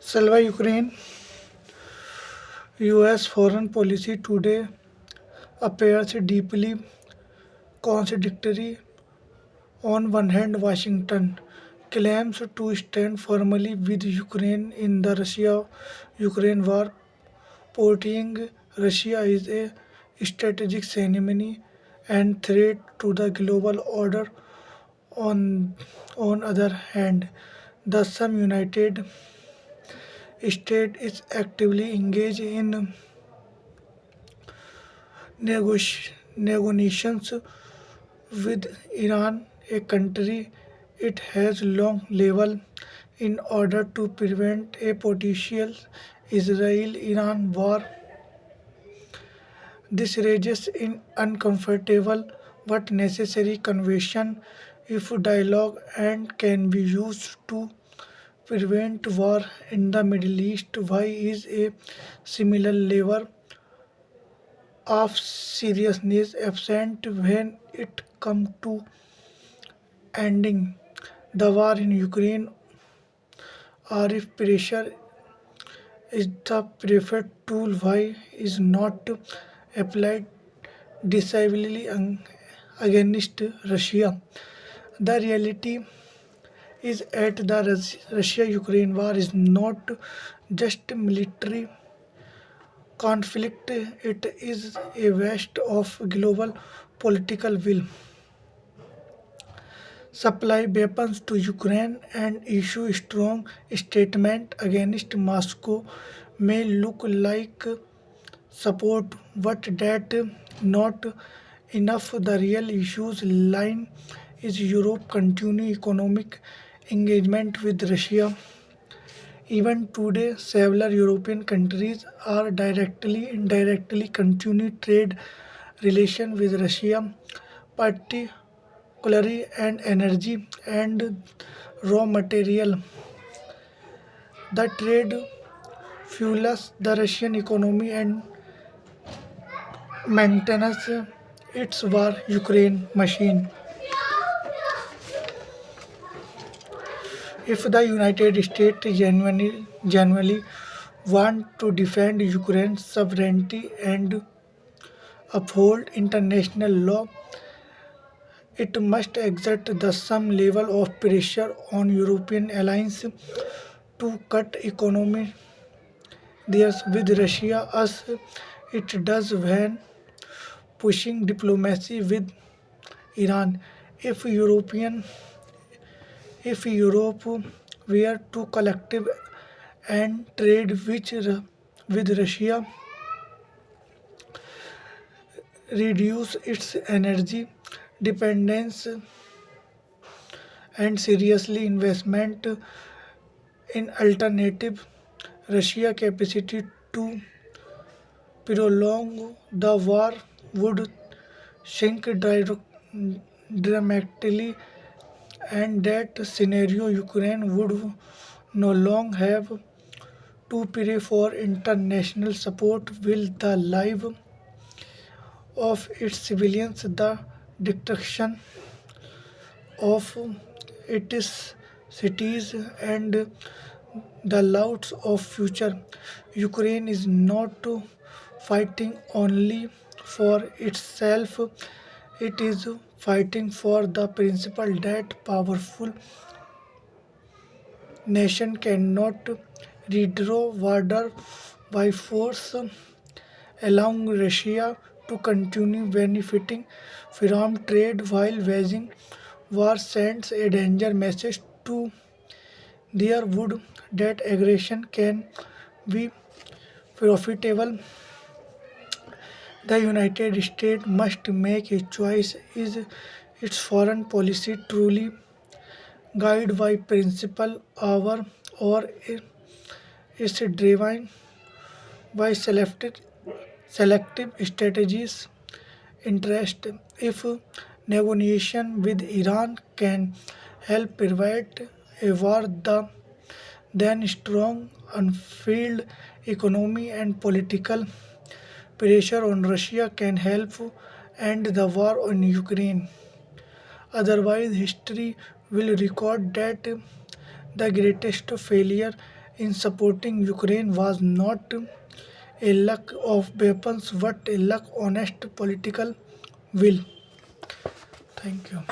Salva Ukraine US foreign policy today appears deeply contradictory. On one hand, Washington claims to stand firmly with Ukraine in the Russia Ukraine war, portraying Russia as a strategic enemy and threat to the global order. On other hand, the some United States is actively engaged in negotiations with Iran, a country it has long level in order to prevent a potential Israel-Iran war. This raises an uncomfortable but necessary conversation if dialogue and can be used to prevent war in the Middle East. Why is a similar level of seriousness absent when it comes to ending the war in Ukraine, or if pressure is the preferred tool, why is not applied decisively against Russia? The reality is at the Russia-Ukraine war is not just military conflict, it is a waste of global political will supply weapons to Ukraine and issue strong statement against Moscow may look like support, but that not enough. The real issues line is Europe continue economic engagement with Russia. Even today, several European countries are directly, indirectly continue trade relation with Russia, particularly and energy and raw material. The trade fuels the Russian economy and maintains its war Ukraine machine. If the United States genuinely want to defend Ukraine's sovereignty and uphold international law, it must exert the some level of pressure on European allies to cut economic theirs with Russia as it does when pushing diplomacy with Iran. If European if Europe were to collective and trade with Russia, reduce its energy dependence and seriously investment in alternative Russia capacity to prolong the war would shrink dramatically, and that scenario Ukraine would no longer have to pray for international support. Will the life of its civilians, the destruction of its cities, and the loss of future. Ukraine is not fighting only for itself, it is fighting for the principle that powerful nation cannot redraw border by force, allowing Russia to continue benefiting from trade while waging war sends a danger message to their would that aggression can be profitable. The United States must make a choice. Is its foreign policy truly guided by principle over or is it driven by selective strategies interest? If negotiation with Iran can help prevent a war, then strong unfilled economy and political pressure on Russia can help end the war in Ukraine. Otherwise, history will record that the greatest failure in supporting Ukraine was not a lack of weapons but a lack honest political will. Thank you.